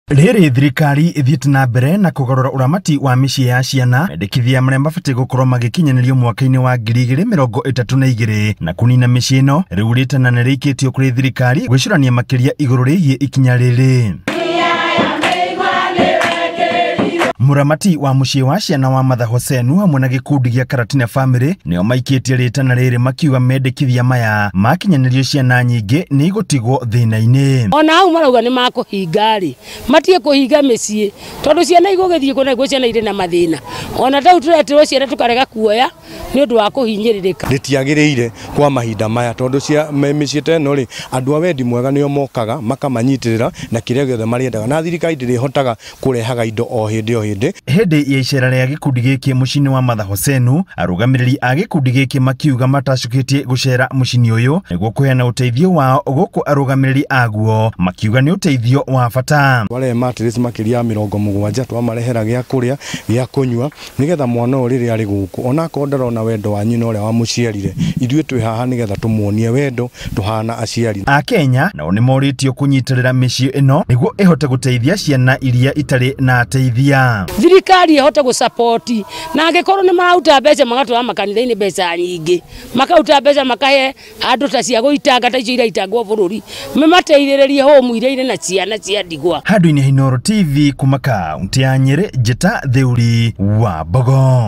Riri thirikari ithiĩte na mbere na kũgarũra ũramati wa mĩciĩ ya ciana mendekithia marĩa mabatiĩ gũkorwo magĩkinyanĩrio mwaka-inĩ wa 2032 na kunina mĩciĩ ĩno rĩu rĩtana nĩ rĩikĩtio kũrĩ thirikari gwĩcũrania makĩria igũrũ rĩgiĩ ikinya rĩrĩ. Muramati wa muciĩ wa ciana wa Martha Hosenu hamwe na gĩkundi gĩa Karatina Family nĩo maikĩtie rĩtana rĩrĩ makiuga mendekithia maya makinyanĩrio ciana nyingĩ nĩ igũtigwo thĩna-inĩ. Ona hau marauga nĩ makũhinga rĩ matie kũhinga mĩciĩ tondũ ciana igũgĩthiĩ kũna ciana irĩ na mathĩna ona tau tũretirwo ciana tukarega kuoya nĩ ũndũ wa kũhinyĩrĩrĩka. Rĩtiagĩrĩire kwa mahinda maya tondũ cia mĩciĩ teno rĩ andũ a wendi mwega nĩo mokaga makamanyitĩrĩra na kĩrĩa gĩothe marĩendaga na thirikari ndĩrĩhotaga kũrehaga indo o hĩndĩ Hĩndĩ ya icera rĩa gĩkundi gĩkĩ mũciĩ-inĩ wa Martha Hosenu, arũgamĩrĩri a gĩkundi gĩkĩ makiuga matacũkĩtie gũcera mũciĩ-inĩ ũyũ nĩguo kũheana ũteithio wao gũkũ arũgamĩrĩri aguo makiuga nĩ ũteithio wa bata. Wale matress makĩria 70 twamarehera gĩa kũrĩa gĩa kũnyua nĩgetha mwana ũyũ rĩrĩa arĩ gũkũ ona akorwo ndarona wendo wa nyina ũrĩa wamũciarire ithuĩ twĩ haha nĩgetha tũmuonie wendo tũhana aciari. Akenya nao nĩ morĩtio kũnyitĩrĩra mĩciĩ ĩno nĩguo ĩhote gũteithia ciana iria itarĩ na teithia. Thirikari ihote gũsapoti na angĩkorwo nĩ marauta mbeca magatwara makanitha-inĩ mbeca nyingĩ makauta mbeca makahe andũ ta cia gũitanga ta icio iraitangwo bũrũri memateithĩrĩrie hũmu iria irĩ na ciana cia ndigwa. Handũ-inĩ Inooro TV kuma kaunti ya Nyeri, Njeta Theuri wa Mbogo.